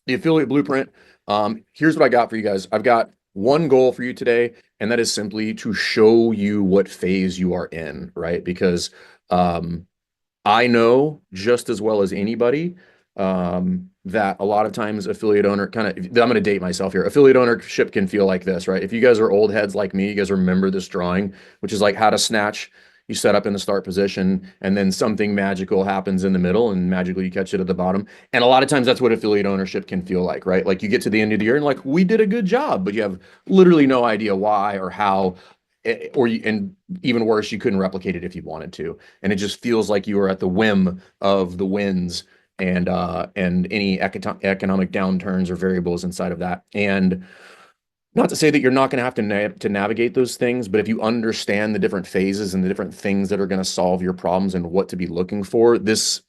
the affiliate blueprint. Here's what I got for you guys. I've got one goal for you today, and that is simply to show you what phase you are in, right? Because um, I know just as well as anybody that a lot of times affiliate owner kind of, I'm going to date myself here. Affiliate ownership can feel like this, right? If you guys are old heads like me, you guys remember this drawing, which is like how to snatch. You set up in the start position, and then something magical happens in the middle, and magically you catch it at the bottom. And a lot of times that's what affiliate ownership can feel like, right? Like you get to the end of the year and like, we did a good job, but you have literally no idea why or how, and even worse, you couldn't replicate it if you wanted to. And it just feels like you are at the whim of the winds and any economic downturns or variables inside of that. And not to say that you're not going to have to navigate those things, but if you understand the different phases and the different things that are going to solve your problems and what to be looking for, those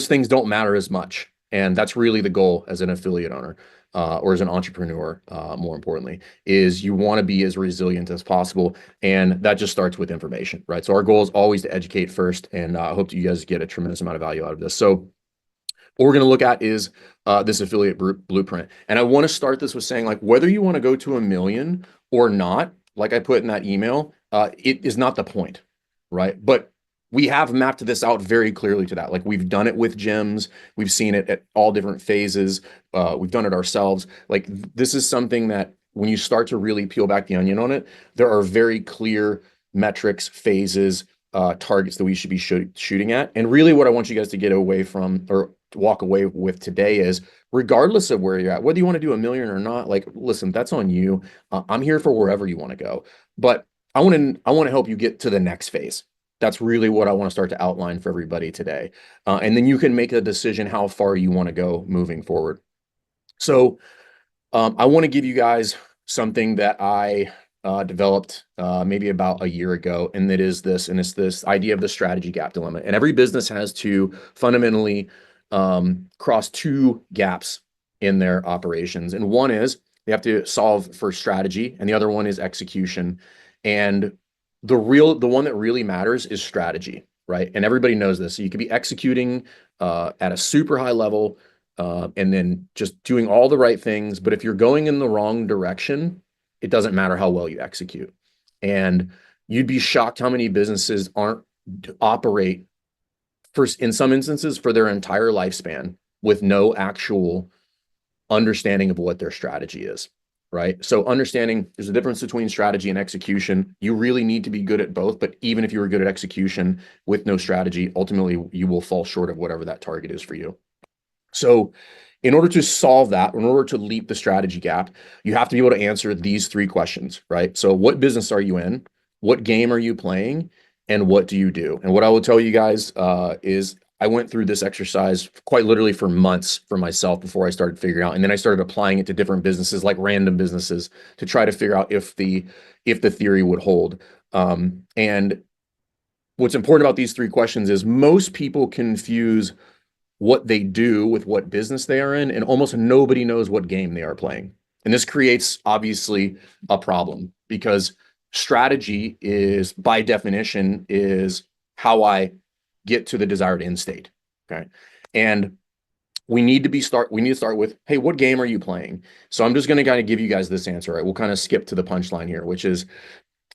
things don't matter as much. And that's really the goal as an affiliate owner or as an entrepreneur, more importantly, is you want to be as resilient as possible. And that just starts with information, right? So our goal is always to educate first. And I hope that you guys get a tremendous amount of value out of this. So what we're going to look at is this affiliate blueprint. And I want to start this with saying, like, whether you want to go to 1 million or not, like I put in that email, it is not the point, right? But we have mapped this out very clearly to that. Like we've done it with gyms, we've seen it at all different phases, we've done it ourselves. Like this is something that when you start to really peel back the onion on it, there are very clear metrics, phases, targets that we should be shooting at. And really, what I want you guys to get away from or walk away with today is, regardless of where you're at, whether you want to do 1 million or not, like, listen, that's on you. I'm here for wherever you want to go, but I want to help you get to the next phase. That's really what I want to start to outline for everybody today, and then you can make a decision how far you want to go moving forward. So I want to give you guys something that I developed maybe about a year ago, and it's this idea of the strategy gap dilemma. And every business has to fundamentally cross two gaps in their operations. And one is they have to solve for strategy, and the other one is execution. And the one that really matters is strategy, right? And everybody knows this. So you could be executing at a super high level and then just doing all the right things. But if you're going in the wrong direction, it doesn't matter how well you execute. And you'd be shocked how many businesses aren't operate in some instances for their entire lifespan with no actual understanding of what their strategy is. Right. So understanding there's a difference between strategy and execution. You really need to be good at both. But even if you were good at execution with no strategy, ultimately you will fall short of whatever that target is for you. So, in order to solve that, in order to leap the strategy gap, you have to be able to answer these three questions, right? So, what business are you in? What game are you playing? And what do you do? And what I will tell you guys is I went through this exercise quite literally for months for myself before I started figuring out. And then I started applying it to different businesses, like random businesses, to try to figure out if the theory would hold. And what's important about these three questions is most people confuse what they do with what business they are in, and almost nobody knows what game they are playing. And this creates obviously a problem because strategy is by definition is how I get to the desired end state. Okay. And we need to start with, hey, what game are you playing? So I'm just going to kind of give you guys this answer. Right? We'll kind of skip to the punchline here, which is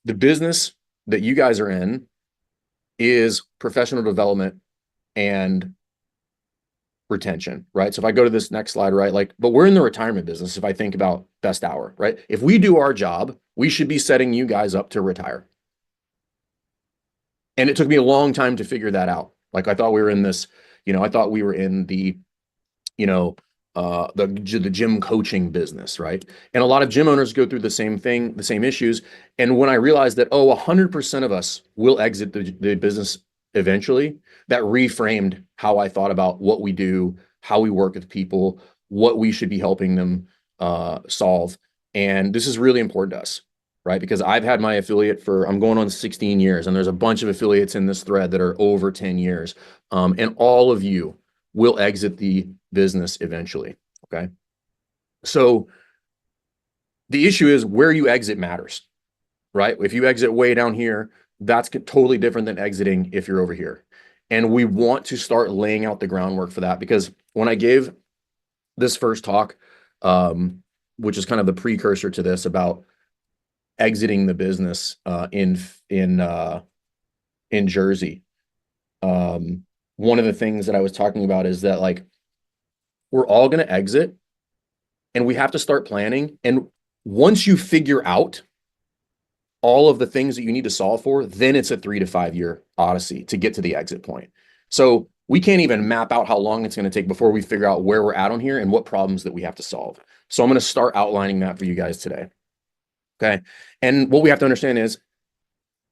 the business that you guys are in is professional development and retention, right? So if I go to this next slide, right, like, but we're in the retirement business. If I think about best hour, right? If we do our job, we should be setting you guys up to retire. And it took me a long time to figure that out. Like I thought we were in this, I thought we were in the, you know, the gym coaching business, right? And a lot of gym owners go through the same thing, the same issues. And when I realized that, 100% of us will exit the business eventually, that reframed how I thought about what we do, how we work with people, what we should be helping them solve. And this is really important to us, right? Because I've had my affiliate I'm going on 16 years, and there's a bunch of affiliates in this thread that are over 10 years. And all of you will exit the business eventually. Okay. So the issue is where you exit matters, right? If you exit way down here, that's totally different than exiting if you're over here. And we want to start laying out the groundwork for that because when I gave this first talk, um, which is kind of the precursor to this about exiting the business in Jersey. One of the things that I was talking about is that like we're all going to exit and we have to start planning. And once you figure out all of the things that you need to solve for, then it's a 3 to 5 year odyssey to get to the exit point. So we can't even map out how long it's going to take before we figure out where we're at on here and what problems that we have to solve. So I'm going to start outlining that for you guys today. Okay. And what we have to understand is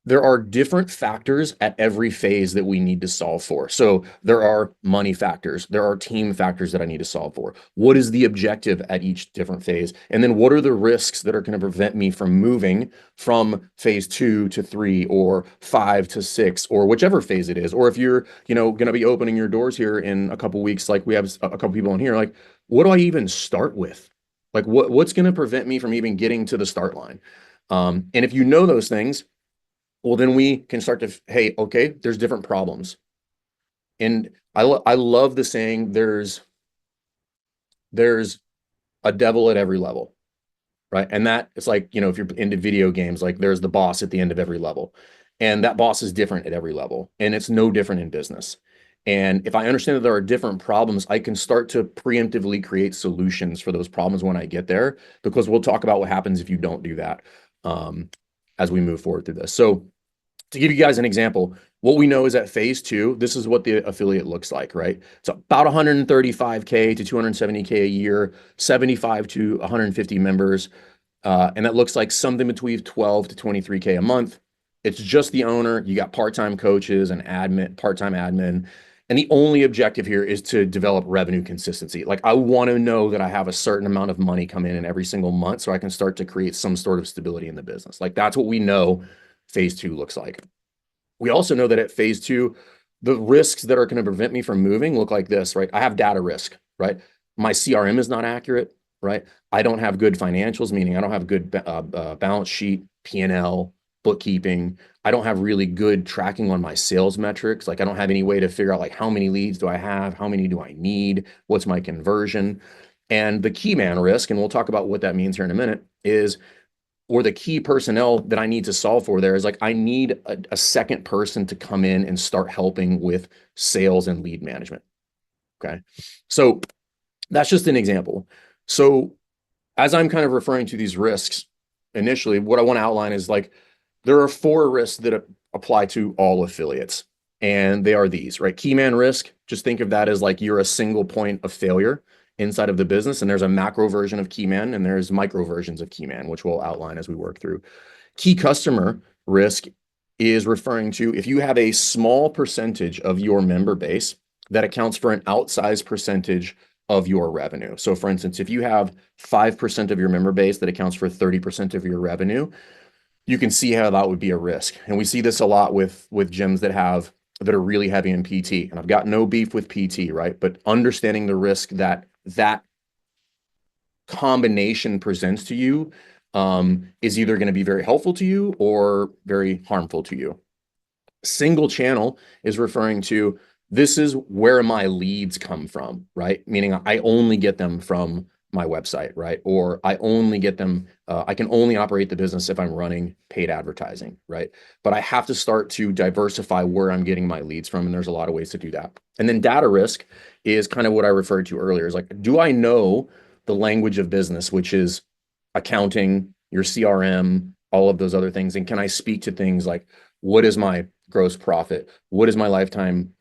there are different factors at every phase that we need to solve for. So there are money factors, there are team factors that I need to solve for. What is the objective at each different phase? And then what are the risks that are going to prevent me from moving from phase 2 to 3 or 5 to 6 or whichever phase it is? Or if you're, going to be opening your doors here in a couple weeks, like we have a couple people in here, like, what do I even start with? Like what's going to prevent me from even getting to the start line? And if you know those things, well, then we can start to, hey, okay, there's different problems. And I love the saying, there's a devil at every level, right? And that it's like, if you're into video games, like there's the boss at the end of every level. And that boss is different at every level. And it's no different in business. And if I understand that there are different problems, I can start to preemptively create solutions for those problems when I get there, because we'll talk about what happens if you don't do that as we move forward through this. So to give you guys an example, what we know is at phase 2, this is what the affiliate looks like, right? It's about 135K to 270K a year, 75 to 150 members. And that looks like something between 12 to 23K a month. It's just the owner. You got part-time coaches and admin, part-time admin. And the only objective here is to develop revenue consistency. Like I want to know that I have a certain amount of money come in every single month so I can start to create some sort of stability in the business. Like that's what we know phase 2 looks like. We also know that at phase 2, the risks that are going to prevent me from moving look like this, right? I have data risk, right? My CRM is not accurate, right? I don't have good financials, meaning I don't have good balance sheet, P&L, bookkeeping. I don't have really good tracking on my sales metrics. Like I don't have any way to figure out like how many leads do I have? How many do I need? What's my conversion? And the key man risk, and we'll talk about what that means here in a minute, is or the key personnel that I need to solve for there is like, I need a second person to come in and start helping with sales and lead management. Okay. So that's just an example. So as I'm kind of referring to these risks initially, what I want to outline is like, there are 4 risks that apply to all affiliates. And they are these, right? Key man risk, just think of that as like you're a single point of failure inside of the business. And there's a macro version of key man and there's micro versions of key man, which we'll outline as we work through. Key customer risk is referring to if you have a small percentage of your member base that accounts for an outsized percentage of your revenue. So for instance, if you have 5% of your member base that accounts for 30% of your revenue, you can see how that would be a risk. And we see this a lot with gyms that are really heavy in PT. And I've got no beef with PT, right? But understanding the risk that combination presents to you is either going to be very helpful to you or very harmful to you. Single channel is referring to this is where my leads come from, right? Meaning I only get them from my website, right? Or I only get them, I can only operate the business if I'm running paid advertising, right? But I have to start to diversify where I'm getting my leads from. And there's a lot of ways to do that. And then data risk is kind of what I referred to earlier is like, do I know the language of business, which is accounting, your CRM, all of those other things? And can I speak to things like, what is my gross profit? What is my lifetime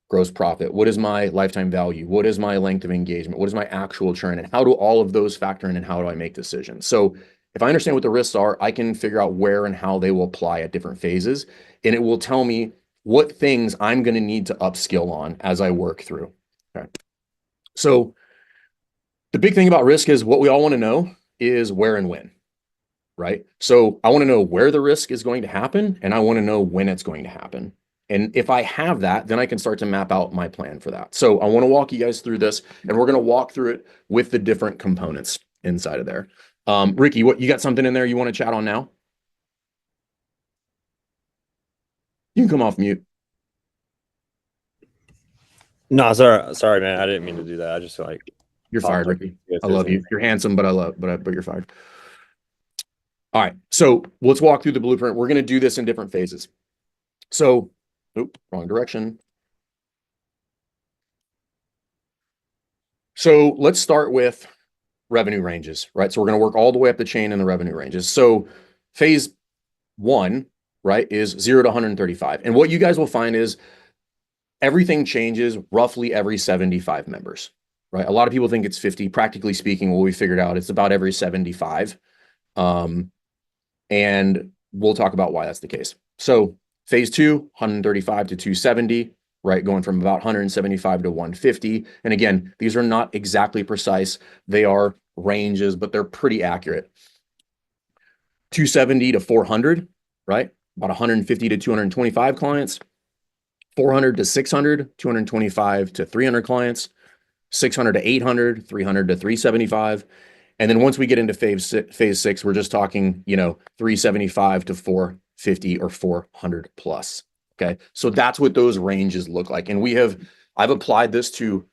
gross profit? What is my lifetime value? What is my length of engagement? What is my actual churn? And how do all of those factor in and how do I make decisions? So if I understand what the risks are, I can figure out where and how they will apply at different phases. And it will tell me what things I'm going to need to upskill on as I work through. Okay. So the big thing about risk is what we all want to know is where and when, right? So I want to know where the risk is going to happen and I want to know when it's going to happen. And if I have that, then I can start to map out my plan for that. So I want to walk you guys through this and we're going to walk through it with the different components inside of there. Ricky, what you got something in there you want to chat on now? You can come off mute. No, sorry, man. I didn't mean to do that. I just like You're fired, Apologize. Ricky. Yes, I there's love you. anything. You're handsome, but but you're fired. All right. So let's walk through the blueprint. We're going to do this in different phases. So, wrong direction. So let's start with revenue ranges, right? So we're going to work all the way up the chain in the revenue ranges. So phase one, right, is 0 to 135. And what you guys will find is everything changes roughly every 75 members, right? A lot of people think it's 50. Practically speaking, what we figured out, it's about every 75. And we'll talk about why that's the case. So phase two, 135 to 270, right? Going from about 175 to 150. And again, these are not exactly precise. They are ranges, but they're pretty accurate. 270 to 400, right? About 150 to 225 clients. 400 to 600, 225 to 300 clients. 600 to 800, 300 to 375. And then once we get into phase six, we're just talking, 375 to 450 or 400 plus. Okay. So that's what those ranges look like. And I've applied this to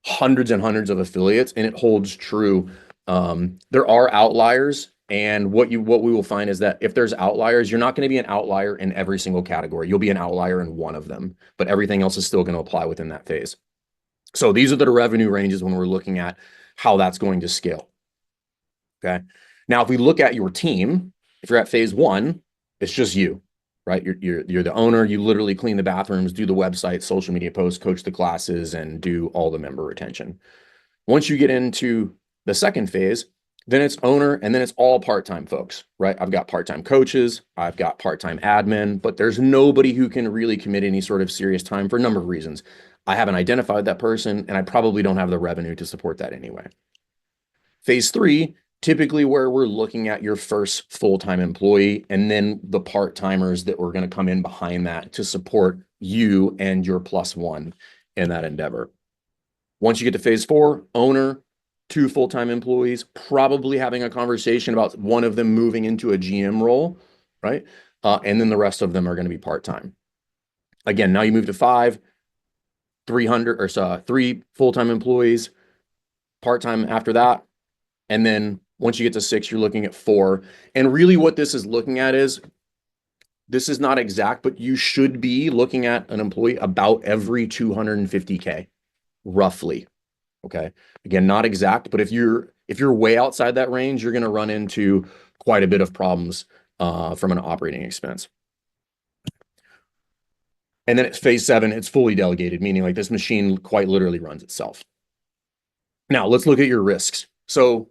hundreds and hundreds of affiliates, and it holds true. There are outliers. And what we will find is that if there's outliers, you're not going to be an outlier in every single category. You'll be an outlier in one of them, but everything else is still going to apply within that phase. So these are the revenue ranges when we're looking at how that's going to scale. Okay. Now, if we look at your team, if you're at phase one, it's just you, right? You're the owner. You literally clean the bathrooms, do the website, social media posts, coach the classes, and do all the member retention. Once you get into the second phase, then it's owner, and then it's all part-time folks, right? I've got part-time coaches, I've got part-time admin, but there's nobody who can really commit any sort of serious time for a number of reasons. I haven't identified that person, and I probably don't have the revenue to support that anyway. Phase three, typically where we're looking at your first full-time employee, and then the part-timers that we're going to come in behind that to support you and your plus one in that endeavor. Once you get to phase four, owner, 2 full-time employees, probably having a conversation about one of them moving into a GM role, right? And then the rest of them are going to be part-time. Again, now you move to 5, 300 or so, 3 full-time employees, part-time after that. And then once you get to 6, you're looking at 4. And really what this is looking at is, this is not exact, but you should be looking at an employee about every 250K, roughly. Okay. Again, not exact, but if you're way outside that range, you're going to run into quite a bit of problems from an operating expense. And then it's phase 7, it's fully delegated, meaning like this machine quite literally runs itself. Now let's look at your risks. So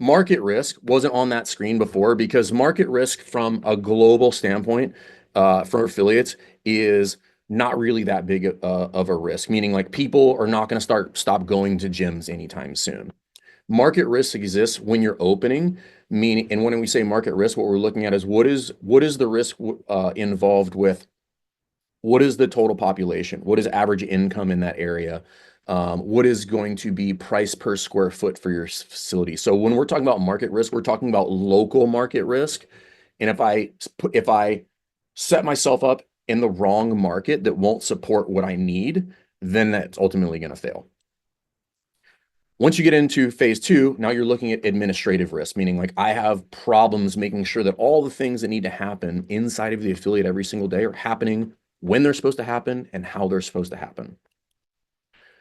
market risk wasn't on that screen before, because market risk from a global standpoint for affiliates is not really that big of a risk, meaning like people are not going to stop going to gyms anytime soon. Market risk exists when you're opening, meaning, and when we say market risk, what we're looking at is what is the risk involved with, what is the total population? What is average income in that area? What is going to be price per square foot for your facility? So when we're talking about market risk, we're talking about local market risk. And if I set myself up in the wrong market that won't support what I need, then that's ultimately going to fail. Once you get into phase 2, now you're looking at administrative risk, meaning like I have problems making sure that all the things that need to happen inside of the affiliate every single day are happening when they're supposed to happen and how they're supposed to happen.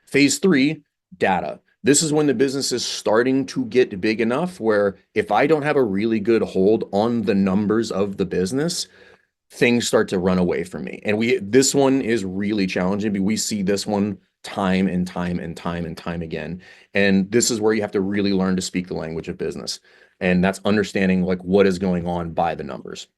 Phase 3, data. This is when the business is starting to get big enough where if I don't have a really good hold on the numbers of the business, things start to run away from me. And this one is really challenging, but we see this one time and time and time and time again. And this is where you have to really learn to speak the language of business. And that's understanding like what is going on by the numbers.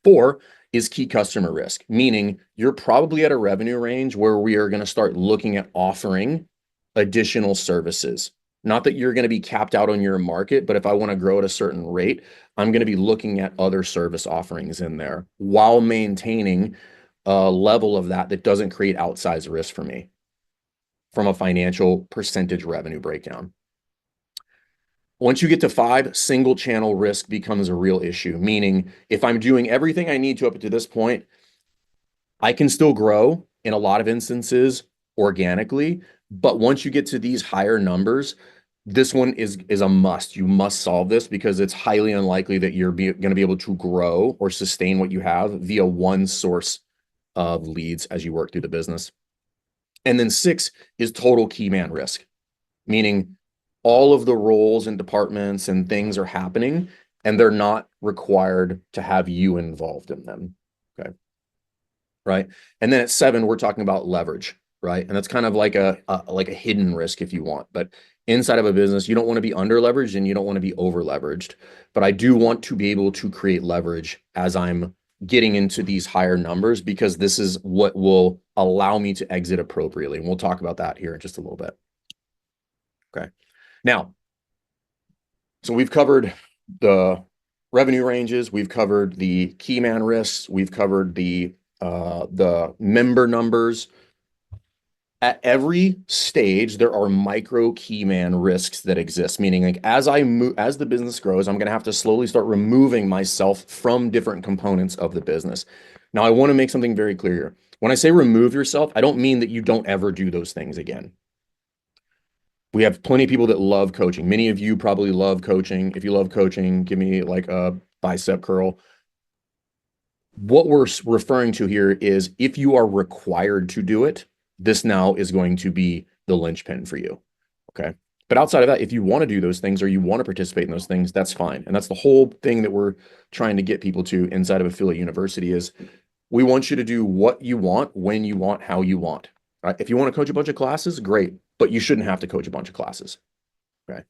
4 is key customer risk, meaning you're probably at a revenue range where we are going to start looking at offering additional services. Not that you're going to be capped out on your market, but if I want to grow at a certain rate, I'm going to be looking at other service offerings in there while maintaining a level of that doesn't create outsized risk for me from a financial percentage revenue breakdown. Once you get to 5, single channel risk becomes a real issue, meaning if I'm doing everything I need to up to this point, I can still grow in a lot of instances organically. But once you get to these higher numbers, this one is a must. You must solve this because it's highly unlikely that you're going to be able to grow or sustain what you have via one source of leads as you work through the business. And then 6 is total key man risk, meaning all of the roles and departments and things are happening and they're not required to have you involved in them. Okay. Right. And then at 7, we're talking about leverage, right? And that's kind of like a hidden risk if you want. But inside of a business, you don't want to be under leveraged and you don't want to be over leveraged. But I do want to be able to create leverage as I'm getting into these higher numbers because this is what will allow me to exit appropriately. And we'll talk about that here in just a little bit. Okay. Now, so we've covered the revenue ranges, we've covered the key man risks, we've covered the member numbers. At every stage, there are micro key man risks that exist, meaning like as the business grows, I'm going to have to slowly start removing myself from different components of the business. Now, I want to make something very clear here. When I say remove yourself, I don't mean that you don't ever do those things again. We have plenty of people that love coaching. Many of you probably love coaching. If you love coaching, give me like a bicep curl. What we're referring to here is if you are required to do it, this now is going to be the linchpin for you. Okay. But outside of that, if you want to do those things or you want to participate in those things, that's fine. And that's the whole thing that we're trying to get people to inside of Affiliate University is we want you to do what you want, when you want, how you want. Right? If you want to coach a bunch of classes, great, but you shouldn't have to coach a bunch of classes. Okay.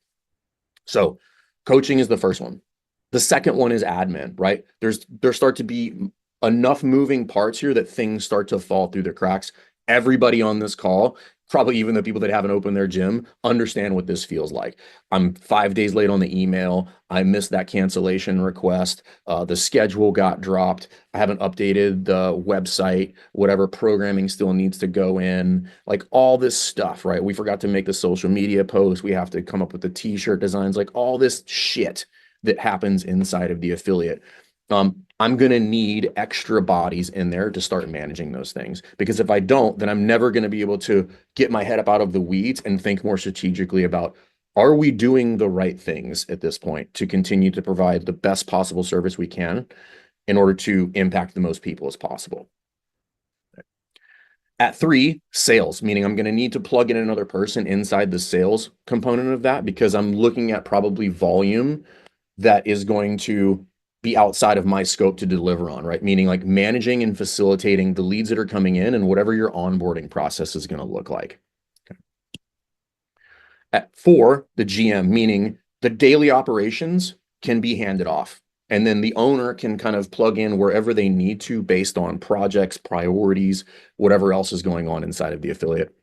So coaching is the first one. The second one is admin, right? There start to be enough moving parts here that things start to fall through the cracks. Everybody on this call, probably even the people that haven't opened their gym, understand what this feels like. I'm 5 days late on the email. I missed that cancellation request. The schedule got dropped. I haven't updated the website. Whatever programming still needs to go in. Like all this stuff, right? We forgot to make the social media post. We have to come up with the t-shirt designs, like all this shit that happens inside of the affiliate. I'm going to need extra bodies in there to start managing those things. Because if I don't, then I'm never going to be able to get my head up out of the weeds and think more strategically about, are we doing the right things at this point to continue to provide the best possible service we can in order to impact the most people as possible? At 3, sales, meaning I'm going to need to plug in another person inside the sales component of that because I'm looking at probably volume that is going to be outside of my scope to deliver on, right? Meaning like managing and facilitating the leads that are coming in and whatever your onboarding process is going to look like. Okay. At 4, the GM, meaning the daily operations can be handed off. And then the owner can kind of plug in wherever they need to based on projects, priorities, whatever else is going on inside of the affiliate.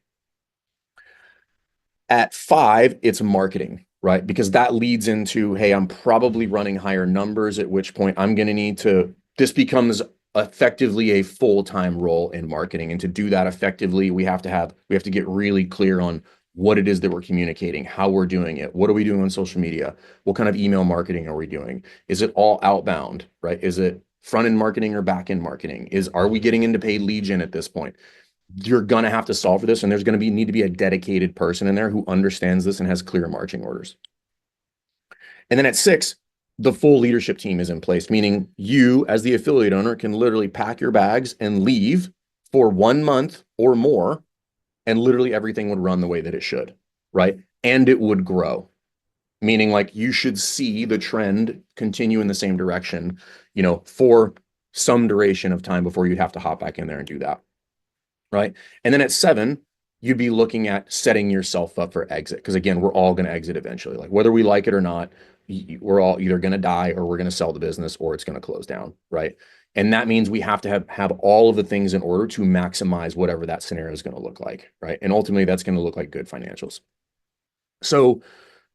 At 5, it's marketing, right? Because that leads into, hey, I'm probably running higher numbers, at which point I'm going to need to, this becomes effectively a full-time role in marketing. And to do that effectively, we have to get really clear on what it is that we're communicating, how we're doing it. What are we doing on social media? What kind of email marketing are we doing? Is it all outbound, right? Is it front-end marketing or back-end marketing? Are we getting into paid lead gen at this point? You're going to have to solve for this, and there's going to need to be a dedicated person in there who understands this and has clear marching orders. And then at 6, the full leadership team is in place, meaning you as the affiliate owner can literally pack your bags and leave for 1 month or more, and literally everything would run the way that it should, right? And it would grow, meaning like you should see the trend continue in the same direction, for some duration of time before you'd have to hop back in there and do that. Right. And then at 7, you'd be looking at setting yourself up for exit. Because again, we're all going to exit eventually. Like whether we like it or not, we're all either going to die or we're going to sell the business or it's going to close down. Right. And that means we have to have all of the things in order to maximize whatever that scenario is going to look like. Right. And ultimately, that's going to look like good financials. So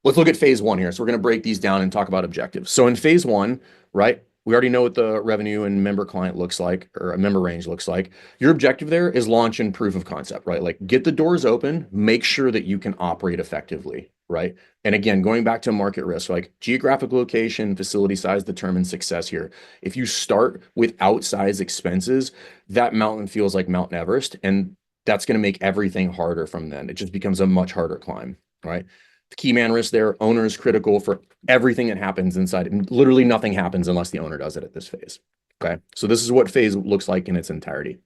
let's look at phase 1 here. So we're going to break these down and talk about objectives. So in phase 1, right, we already know what the revenue and member client looks like, or a member range looks like. Your objective there is launch and proof of concept, right? Like get the doors open, make sure that you can operate effectively, right? And again, going back to market risk, like geographic location, facility size determines success here. If you start with outsized expenses, that mountain feels like Mount Everest. And that's going to make everything harder from then. It just becomes a much harder climb, right? The key man risk there, owner is critical for everything that happens inside. And literally nothing happens unless the owner does it at this phase. Okay. So this is what phase looks like in its entirety.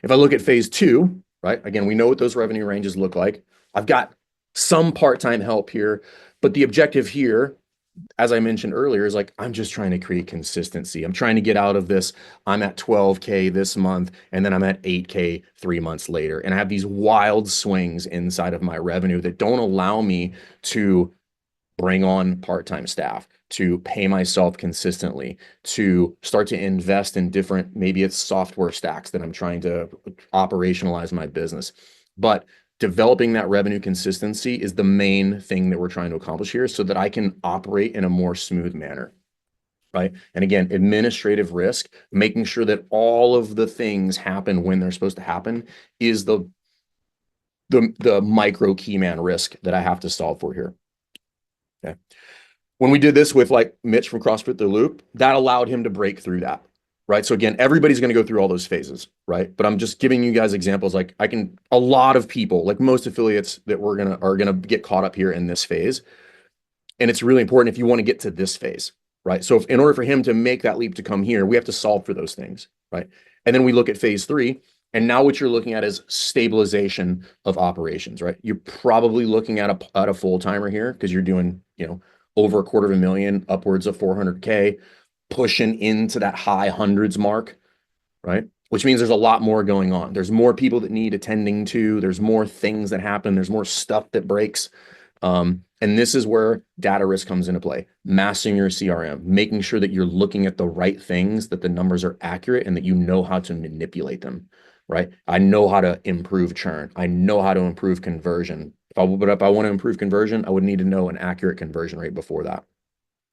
If I look at phase two, right? Again, we know what those revenue ranges look like. I've got some part-time help here, but the objective here, as I mentioned earlier, is like, I'm just trying to create consistency. I'm trying to get out of this. I'm at 12K this month, and then I'm at 8K 3 months later. And I have these wild swings inside of my revenue that don't allow me to bring on part-time staff, to pay myself consistently, to start to invest in different, maybe it's software stacks that I'm trying to operationalize my business. But developing that revenue consistency is the main thing that we're trying to accomplish here so that I can operate in a more smooth manner. Right. And again, administrative risk, making sure that all of the things happen when they're supposed to happen is the micro key man risk that I have to solve for here. Okay. When we did this with like Mitch from CrossFit The Loop, that allowed him to break through that. Right. So again, everybody's going to go through all those phases. Right. But I'm just giving you guys examples. Like a lot of people, like most affiliates that are going to get caught up here in this phase. And it's really important if you want to get to this phase. Right. So in order for him to make that leap to come here, we have to solve for those things. Right. And then we look at phase three. And now what you're looking at is stabilization of operations, right? You're probably looking at a full timer here because you're doing, over $250,000, upwards of 400K, pushing into that high hundreds mark, right? Which means there's a lot more going on. There's more people that need attending to. There's more things that happen. There's more stuff that breaks. And this is where data risk comes into play. Mastering your CRM, making sure that you're looking at the right things, that the numbers are accurate, and that you know how to manipulate them, right? I know how to improve churn. I know how to improve conversion. But if I want to improve conversion, I would need to know an accurate conversion rate before that,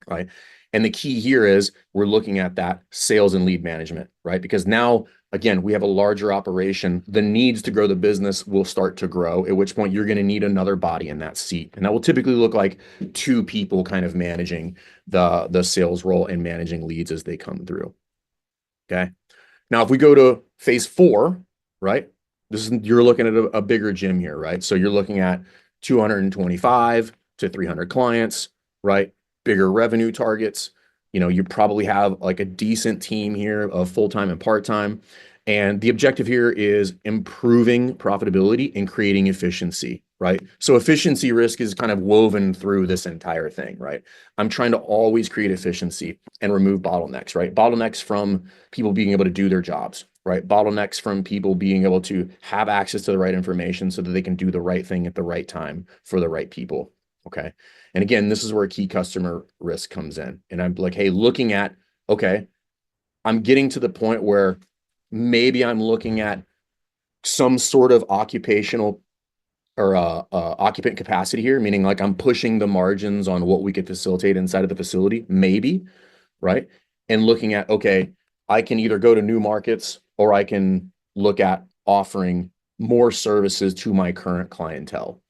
right? And the key here is we're looking at that sales and lead management, right? Because now, again, we have a larger operation. The needs to grow the business will start to grow, at which point you're going to need another body in that seat. And that will typically look like two people kind of managing the sales role and managing leads as they come through. Okay. Now, if we go to phase four, right? You're looking at a bigger gym here, right? So you're looking at 225 to 300 clients, right? Bigger revenue targets. You probably have like a decent team here of full-time and part-time. And the objective here is improving profitability and creating efficiency, right? So efficiency risk is kind of woven through this entire thing, right? I'm trying to always create efficiency and remove bottlenecks, right? Bottlenecks from people being able to do their jobs, right? Bottlenecks from people being able to have access to the right information so that they can do the right thing at the right time for the right people. Okay. And again, this is where key customer risk comes in. And I'm like, hey, looking at, okay, I'm getting to the point where maybe I'm looking at some sort of occupational or occupant capacity here, meaning like I'm pushing the margins on what we could facilitate inside of the facility, maybe, right? And looking at, okay, I can either go to new markets or I can look at offering more services to my current clientele.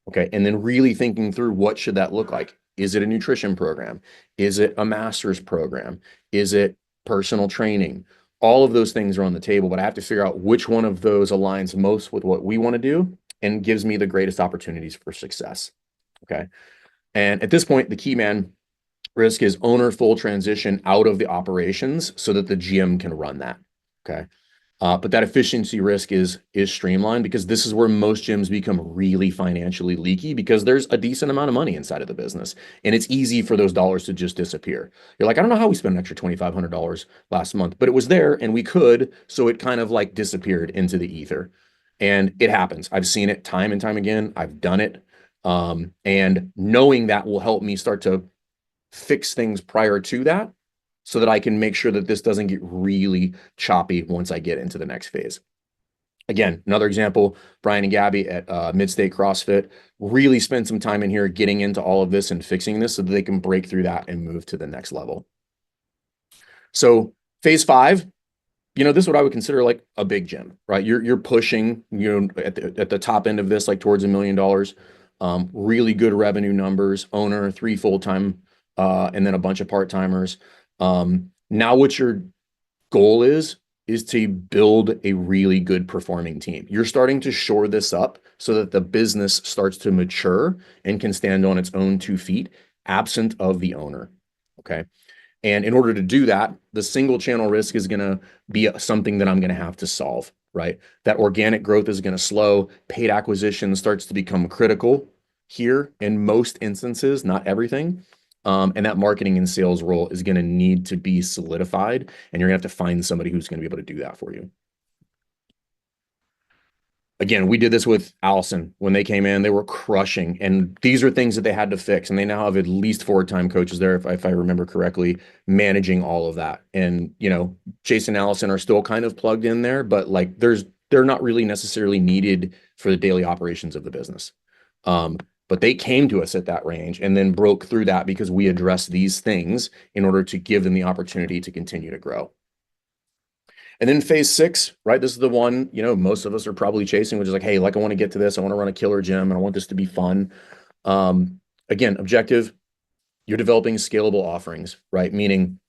Okay. And then really thinking through what should that look like? Is it a nutrition program? Is it a master's program? Is it personal training? All of those things are on the table, but I have to figure out which one of those aligns most with what we want to do and gives me the greatest opportunities for success. Okay. And at this point, the key man risk is owner full transition out of the operations so that the GM can run that. Okay. But that efficiency risk is streamlined because this is where most gyms become really financially leaky because there's a decent amount of money inside of the business and it's easy for those dollars to just disappear. You're like, I don't know how we spent an extra $2,500 last month, but it was there and we could, so it kind of like disappeared into the ether. And it happens. I've seen it time and time again. I've done it. And knowing that will help me start to fix things prior to that so that I can make sure that this doesn't get really choppy once I get into the next phase. Again, another example, Brian and Gabby at Midstate CrossFit really spend some time in here getting into all of this and fixing this so that they can break through that and move to the next level. So phase five, this is what I would consider like a big gym, right? You're pushing, at the top end of this, like towards $1 million, really good revenue numbers, owner, 3 full-time, and then a bunch of part-timers. Now what your goal is is to build a really good performing team. You're starting to shore this up so that the business starts to mature and can stand on its own 2 feet, absent of the owner. Okay. And in order to do that, the single channel risk is going to be something that I'm going to have to solve, right? That organic growth is going to slow. Paid acquisition starts to become critical here in most instances, not everything. And that marketing and sales role is going to need to be solidified, and you're going to have to find somebody who's going to be able to do that for you. Again, we did this with Allison when they came in. They were crushing, and these are things that they had to fix. And they now have at least 4 time coaches there, if I remember correctly, managing all of that. And Jason and Allison are still kind of plugged in there, but like they're not really necessarily needed for the daily operations of the business. But they came to us at that range and then broke through that because we addressed these things in order to give them the opportunity to continue to grow. And then phase 6, right? This is the one, most of us are probably chasing, which is like, hey, like I want to get to this. I want to run a killer gym and I want this to be fun. Again, objective, you're developing scalable offerings, right? Meaning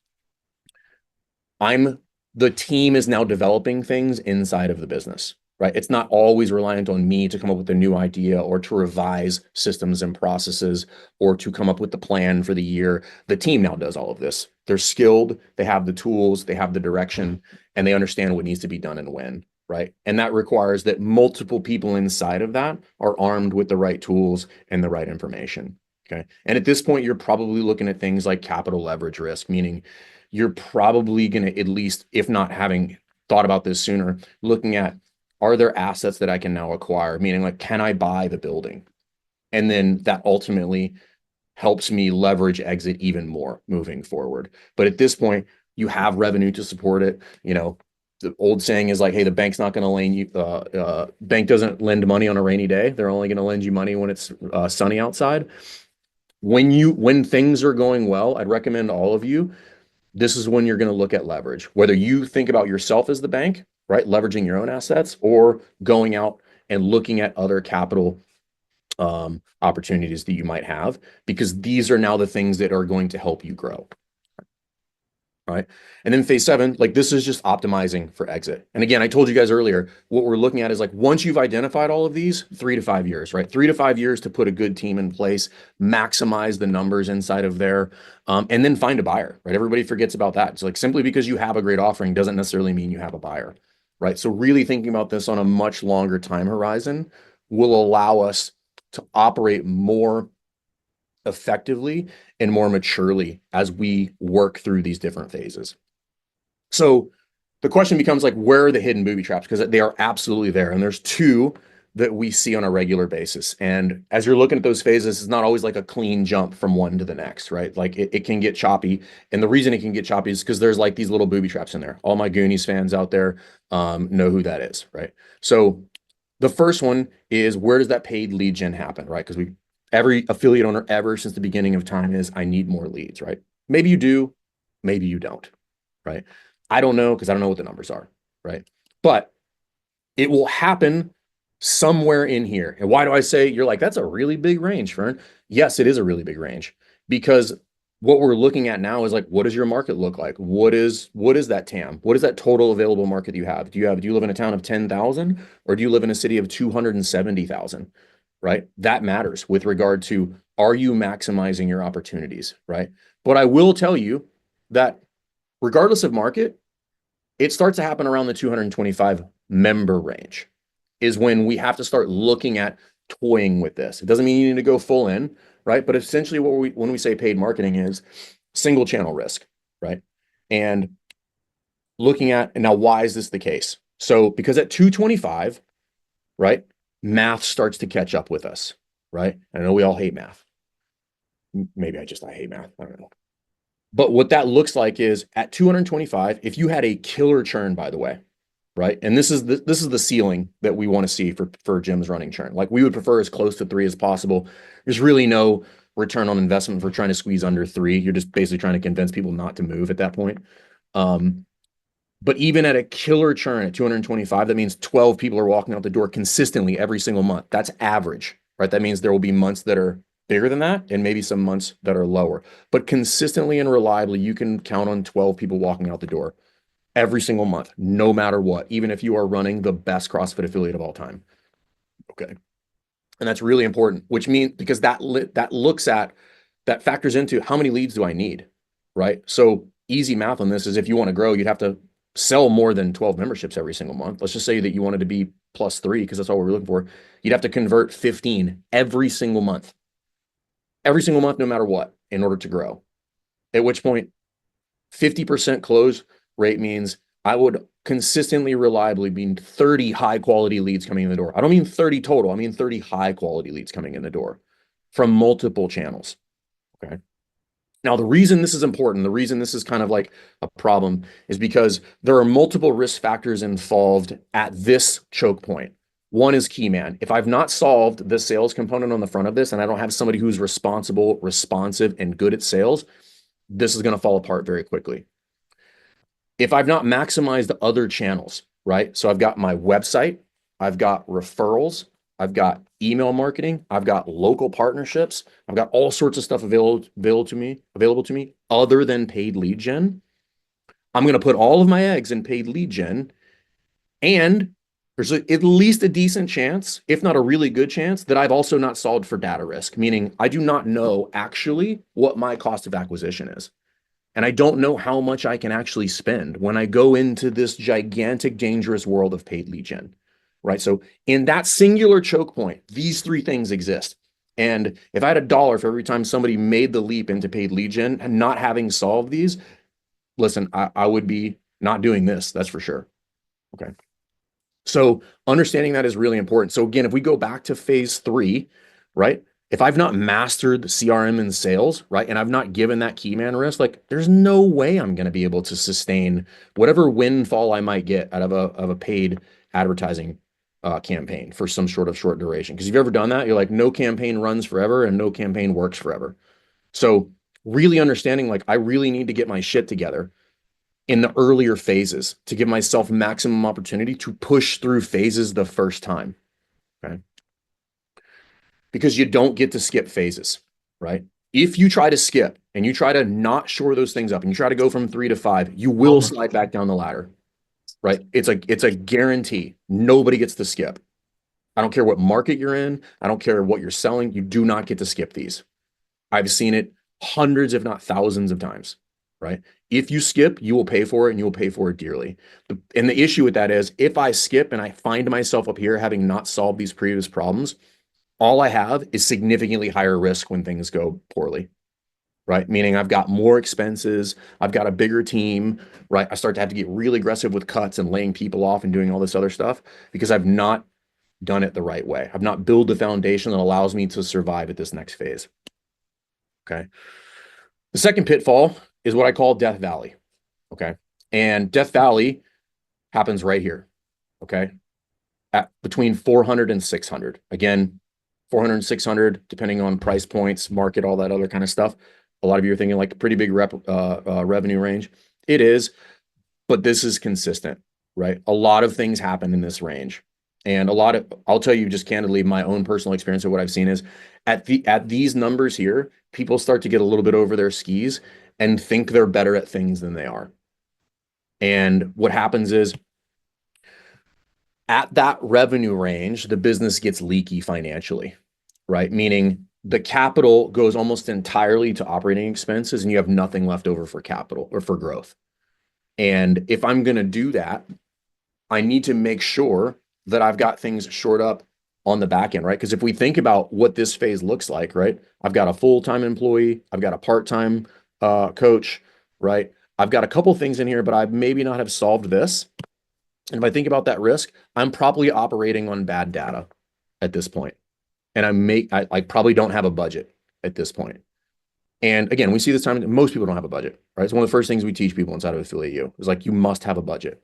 the team is now developing things inside of the business, right? It's not always reliant on me to come up with a new idea or to revise systems and processes or to come up with the plan for the year. The team now does all of this. They're skilled, they have the tools, they have the direction, and they understand what needs to be done and when, right? And that requires that multiple people inside of that are armed with the right tools and the right information. Okay. And at this point, you're probably looking at things like capital leverage risk, meaning you're probably going to, at least, if not having thought about this sooner, looking at, are there assets that I can now acquire? Meaning, like, can I buy the building? And then that ultimately helps me leverage exit even more moving forward. But at this point, you have revenue to support it. The old saying is like, hey, the bank's not going to lend you, bank doesn't lend money on a rainy day. They're only going to lend you money when it's sunny outside. When things are going well, I'd recommend all of you, this is when you're going to look at leverage, whether you think about yourself as the bank, right? Leveraging your own assets, or going out and looking at other capital opportunities that you might have, because these are now the things that are going to help you grow. Right. And then phase 7, like this is just optimizing for exit. And again, I told you guys earlier, what we're looking at is like, once you've identified all of these, 3 to 5 years, right? 3 to 5 years to put a good team in place, maximize the numbers inside of there, and then find a buyer, right? Everybody forgets about that. It's like, simply because you have a great offering doesn't necessarily mean you have a buyer, right? So really thinking about this on a much longer time horizon will allow us to operate more effectively and more maturely as we work through these different phases. So the question becomes like, where are the hidden booby traps? Because they are absolutely there. And there's 2 that we see on a regular basis. And as you're looking at those phases, it's not always like a clean jump from one to the next, right? Like it can get choppy. And the reason it can get choppy is because there's like these little booby traps in there. All my Goonies fans out there know who that is, right? So the first one is, where does that paid lead gen happen, right? Because every affiliate owner ever since the beginning of time is, I need more leads, right? Maybe you do, maybe you don't, right? I don't know, because I don't know what the numbers are, right? But it will happen somewhere in here. And why do I say, you're like, that's a really big range, Fern? Yes, it is a really big range, because what we're looking at now is like, what does your market look like? What is that TAM? What is that total available market you have? Do you live in a town of 10,000, or do you live in a city of 270,000? Right? That matters with regard to, are you maximizing your opportunities, right? But I will tell you that regardless of market, it starts to happen around the 225 member range is when we have to start looking at toying with this. It doesn't mean you need to go full in, right? But essentially when we say paid marketing is single channel risk, right? And looking at, and now why is this the case? So because at 225, right, math starts to catch up with us, right? I know we all hate math. Maybe I hate math. I don't know. But what that looks like is at 225, if you had a killer churn, by the way, right? And this is the ceiling that we want to see for gyms running churn. Like, we would prefer as close to 3 as possible. There's really no return on investment for trying to squeeze under 3. You're just basically trying to convince people not to move at that point. But even at a killer churn at 225, that means 12 people are walking out the door consistently every single month. That's average, right? That means there will be months that are bigger than that and maybe some months that are lower. But consistently and reliably, you can count on 12 people walking out the door every single month, no matter what, even if you are running the best CrossFit affiliate of all time. Okay. And that's really important, which means because that factors into how many leads do I need, right? So easy math on this is if you want to grow, you'd have to sell more than 12 memberships every single month. Let's just say that you wanted to be +3 because that's all we're looking for. You'd have to convert 15 every single month, no matter what, in order to grow. At which point, 50% close rate means I would consistently, reliably be 30 high quality leads coming in the door. I don't mean 30 total. I mean 30 high quality leads coming in the door from multiple channels. Okay. Now, the reason this is important, the reason this is kind of like a problem is because there are multiple risk factors involved at this choke point. One is key man. If I've not solved the sales component on the front of this and I don't have somebody who's responsible, responsive, and good at sales, this is going to fall apart very quickly. If I've not maximized the other channels, right? So I've got my website, I've got referrals, I've got email marketing, I've got local partnerships, I've got all sorts of stuff available to me other than paid lead gen. I'm going to put all of my eggs in paid lead gen, and there's at least a decent chance, if not a really good chance, that I've also not solved for data risk, meaning I do not know actually what my cost of acquisition is. And I don't know how much I can actually spend when I go into this gigantic, dangerous world of paid lead gen, right? So in that singular choke point, these three things exist. And if I had $1 for every time somebody made the leap into paid lead gen and not having solved these, listen, I would be not doing this, that's for sure. Okay. So understanding that is really important. So again, if we go back to phase 3, right? If I've not mastered the CRM and sales, right, and I've not given that key man risk, like there's no way I'm going to be able to sustain whatever windfall I might get out of a paid advertising campaign for some sort of short duration. Because if you've ever done that, you're like, no campaign runs forever and no campaign works forever. So really understanding, like, I really need to get my shit together in the earlier phases to give myself maximum opportunity to push through phases the first time. Okay. Because you don't get to skip phases, right? If you try to skip and you try to not shore those things up and you try to go from 3 to 5, you will slide back down the ladder, right? It's a guarantee. Nobody gets to skip. I don't care what market you're in. I don't care what you're selling. You do not get to skip these. I've seen it hundreds, if not thousands of times, right? If you skip, you will pay for it and you will pay for it dearly. And the issue with that is if I skip and I find myself up here having not solved these previous problems, all I have is significantly higher risk when things go poorly, right? Meaning I've got more expenses, I've got a bigger team, right? I start to have to get really aggressive with cuts and laying people off and doing all this other stuff because I've not done it the right way. I've not built the foundation that allows me to survive at this next phase. Okay. The second pitfall is what I call Death Valley. Okay. And Death Valley happens right here. Okay. At between 400 and 600. Again, 400 and 600, depending on price points, market, all that other kind of stuff. A lot of you are thinking like a pretty big revenue range. It is, but this is consistent, right? A lot of things happen in this range. And I'll tell you just candidly, my own personal experience of what I've seen is at these numbers here, people start to get a little bit over their skis and think they're better at things than they are. And what happens is at that revenue range, the business gets leaky financially, right? Meaning the capital goes almost entirely to operating expenses and you have nothing left over for capital or for growth. And if I'm going to do that, I need to make sure that I've got things shored up on the back end, right? Because if we think about what this phase looks like, right? I've got a full-time employee, I've got a part-time coach, right? I've got a couple things in here, but I maybe not have solved this. And if I think about that risk, I'm probably operating on bad data at this point. And I probably don't have a budget at this point. And again, we see this time, most people don't have a budget, right? It's one of the first things we teach people inside of Affiliate U is like, you must have a budget,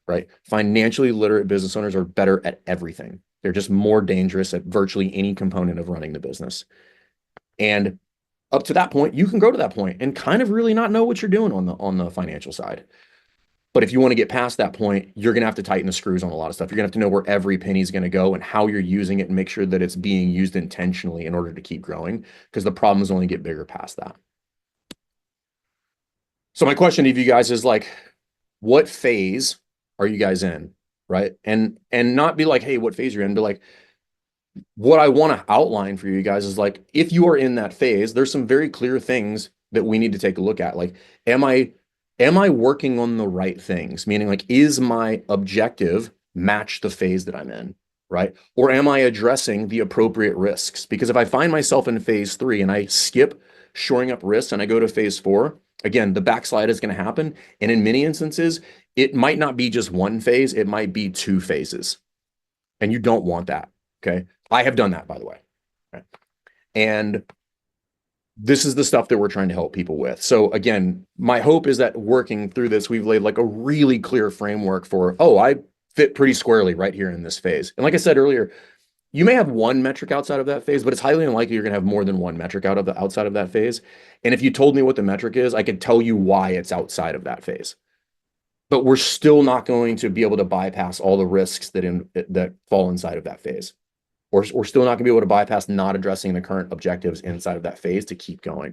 right? Financially literate business owners are better at everything. They're just more dangerous at virtually any component of running the business. And up to that point, you can go to that point and kind of really not know what you're doing on the financial side. But if you want to get past that point, you're going to have to tighten the screws on a lot of stuff. You're going to have to know where every penny is going to go and how you're using it and make sure that it's being used intentionally in order to keep growing, because the problems only get bigger past that. So my question to you guys is like, what phase are you guys in, right? And not be like, hey, what phase you're in, but like, what I want to outline for you guys is like, if you are in that phase, there's some very clear things that we need to take a look at. Like, am I working on the right things? Meaning, like, is my objective match the phase that I'm in, right? Or am I addressing the appropriate risks? Because if I find myself in phase three and I skip shoring up risks and I go to phase four, again, the backslide is going to happen. And in many instances, it might not be just one phase, it might be two phases. And you don't want that. Okay. I have done that, by the way. Okay. And this is the stuff that we're trying to help people with. So again, my hope is that working through this, we've laid like a really clear framework for, oh, I fit pretty squarely right here in this phase. And like I said earlier, you may have one metric outside of that phase, but it's highly unlikely you're going to have more than one metric outside of that phase. And if you told me what the metric is, I could tell you why it's outside of that phase. But we're still not going to be able to bypass all the risks that fall inside of that phase. We're still not going to be able to bypass not addressing the current objectives inside of that phase to keep going.